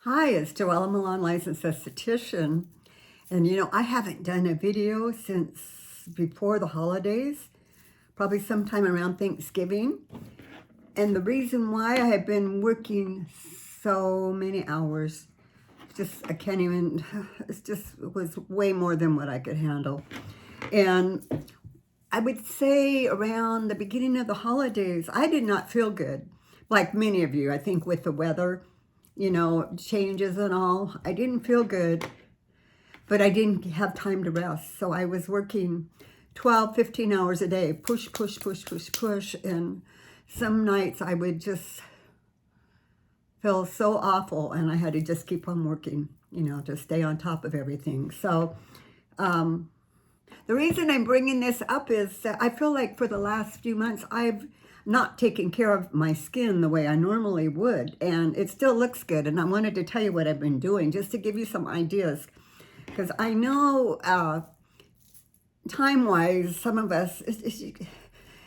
Hi, it's JoElla Milan, licensed esthetician. And I haven't done a video since before the holidays, probably sometime around Thanksgiving. And the reason why I have been working so many hours, I can't even, it was way more than what I could handle. And I would say around the beginning of the holidays, I did not feel good. Like many of you, I think with the weather, changes and all. I didn't feel good, but I didn't have time to rest. So I was working 12, 15 hours a day, push, push, push, push, push. And some nights I would just feel so awful and I had to just keep on working, to stay on top of everything. So the reason I'm bringing this up is that I feel like for the last few months, I've not taken care of my skin the way I normally would, and it still looks good. And I wanted to tell you what I've been doing just to give you some ideas, because I know time-wise, some of us,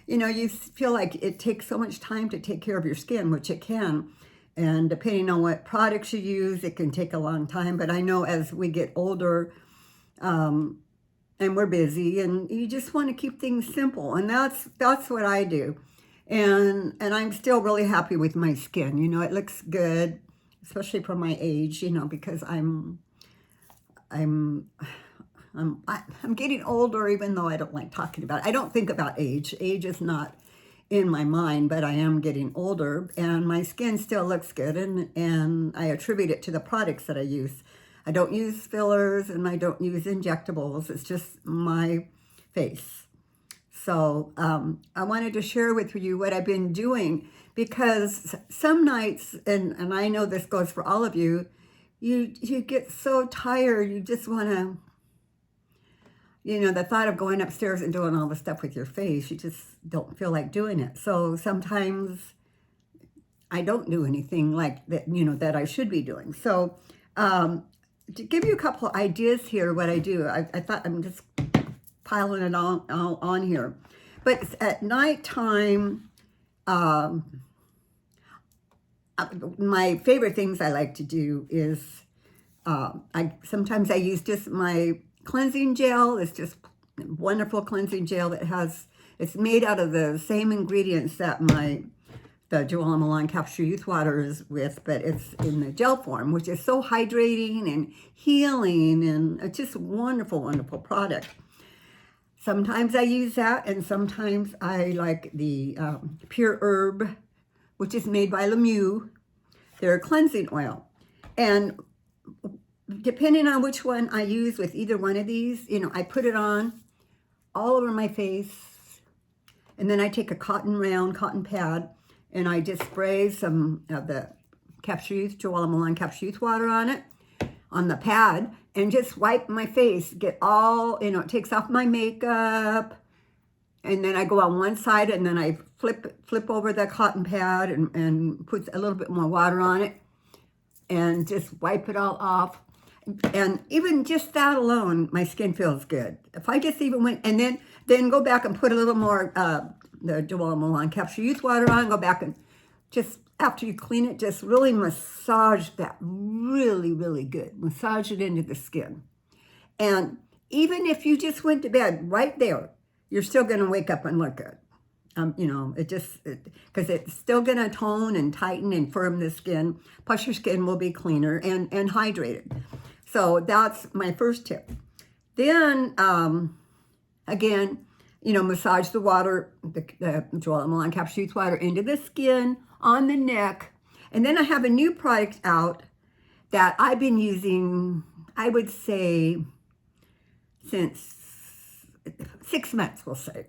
you feel like it takes so much time to take care of your skin, which it can. And depending on what products you use, it can take a long time. But I know as we get older, and we're busy, and you just want to keep things simple, and that's what I do. And I'm still really happy with my skin. It looks good, especially for my age. Because I'm getting older, even though I don't like talking about it. I don't think about age. Age is not in my mind, but I am getting older, and my skin still looks good, and I attribute it to the products that I use. I don't use fillers and I don't use injectables. It's just my face. So I wanted to share with you what I've been doing, because some nights, and I know this goes for all of you, you get so tired, you just want to, the thought of going upstairs and doing all the stuff with your face, you just don't feel like doing it. So sometimes I don't do anything like that, that I should be doing. So to give you a couple of ideas here, what I do, I thought I'm just piling it all on here. But at nighttime, my favorite things I like to do is, sometimes I use just my cleansing gel. It's just wonderful cleansing gel that it's made out of the same ingredients that the JoElla Milan Capsule Youth Water is with, but it's in the gel form, which is so hydrating and healing, and it's just a wonderful, wonderful product. Sometimes I use that, and sometimes I like the Pure Herb, which is made by Lemieux. They're a cleansing oil. And depending on which one I use with either one of these, I put it on all over my face, and then I take a cotton pad, and I just spray some of the JoElla Milan Capsule Youth Water on it, on the pad, and just wipe my face, get all, it takes off my makeup, and then I go on one side, and then I flip over the cotton pad and put a little bit more water on it, and just wipe it all off. And even just that alone, my skin feels good. If I just even went, and then go back and put a little more the JoElla Milan Capsule Youth Water on, go back and just, after you clean it, just really massage that really, really good. Massage it into the skin. And even if you just went to bed right there, you're still going to wake up and look good. Because it's still going to tone and tighten and firm the skin. Plus your skin will be cleaner and hydrated. So that's my first tip. Then, again, massage the water, the JoElla Milan Capsule Youth Water into the skin, on the neck. And then I have a new product out that I've been using, I would say, since 6 months, we'll say.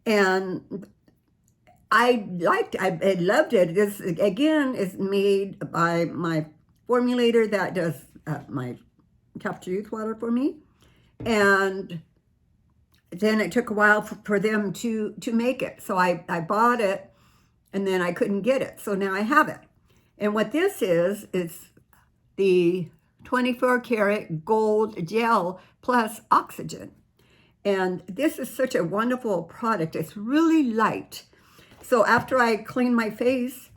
And I loved it. This, again, is made by my formulator that does my Capsule Youth Water for me. And then it took a while for them to make it. So I bought it, and then I couldn't get it. So now I have it. And what this is the 24 karat gold gel plus oxygen. And this is such a wonderful product. It's really light. So after I clean my face,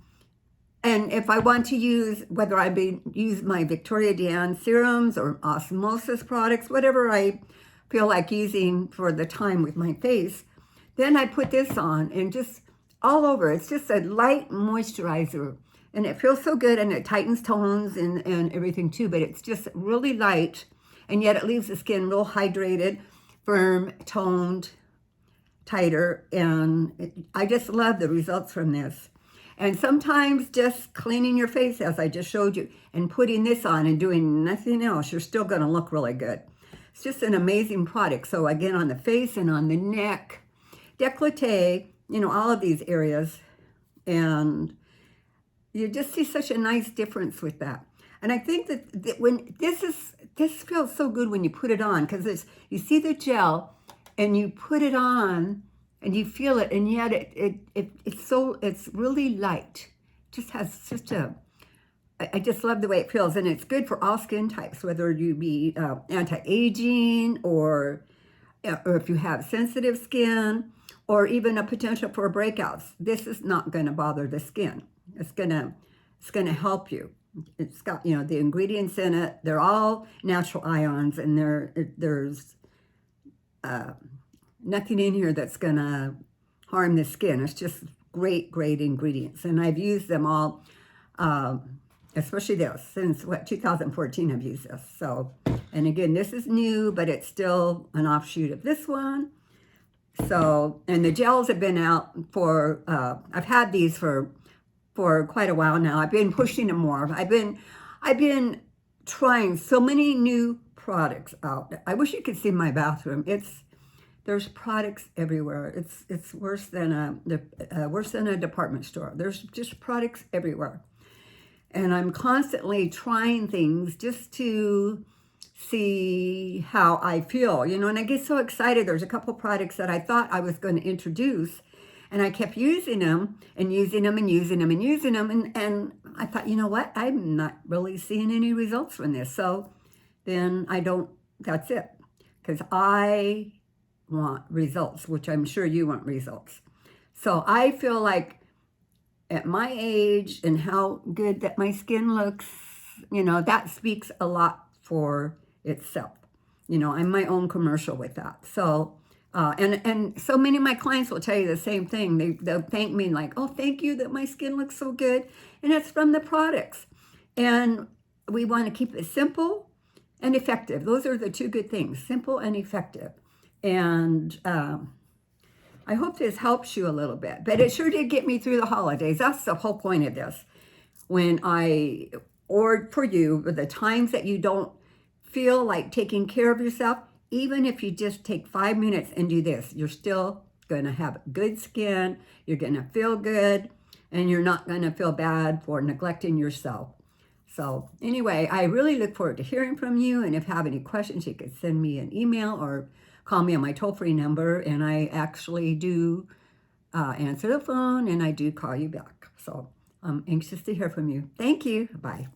And if I want to use, whether use my Victoria Dan serums or osmosis products, whatever I feel like using for the time with my face, then I put this on and just all over. It's just a light moisturizer. And it feels so good, and it tightens tones and everything too, but it's just really light, and yet it leaves the skin real hydrated, firm, toned, tighter, and I just love the results from this. And sometimes just cleaning your face, as I just showed you, and putting this on and doing nothing else, you're still going to look really good. It's just an amazing product. So again, on the face and on the neck, décolleté, you know, all of these areas, and you just see such a nice difference with that. And I think that when this feels so good when you put it on, because you see the gel and you put it on and you feel it, and yet it's really light. It just has such a, I just love the way it feels, and it's good for all skin types, whether you be anti-aging or if you have sensitive skin, or even a potential for breakouts. This is not going to bother the skin. It's gonna help you. It's got, you know, the ingredients in it. They're all natural ions, and there's nothing in here that's gonna harm the skin. It's just great ingredients, and I've used them all, especially this, since 2014 I've used this. So, and again, this is new, but it's still an offshoot of this one. So, and the gels have been out for, I've had these for quite a while now. I've been pushing them more. I've been trying so many new products out. I wish you could see my bathroom. There's products everywhere. It's worse than a department store. There's just products everywhere. And I'm constantly trying things just to see how I feel, you know, and I get so excited. There's a couple products that I thought I was going to introduce, and I kept using them and using them and using them and using them. And I thought, you know what? I'm not really seeing any results from this. So then that's it. Because I want results, which I'm sure you want results. So I feel like at my age and how good that my skin looks, you know, that speaks a lot for itself. You know, I'm my own commercial with that. So, and so many of my clients will tell you the same thing. They'll thank me like, oh, thank you that my skin looks so good. And it's from the products. And we want to keep it simple and effective. Those are the two good things, simple and effective. And I hope this helps you a little bit. But it sure did get me through the holidays. That's the whole point of this. When I ordered for you, the times that you don't feel like taking care of yourself, even if you just take 5 minutes and do this, you're still going to have good skin, you're going to feel good, and you're not going to feel bad for neglecting yourself. So anyway, I really look forward to hearing from you, and if you have any questions, you can send me an email or call me on my toll-free number, and I actually do answer the phone, and I do call you back. So I'm anxious to hear from you. Thank you. Bye.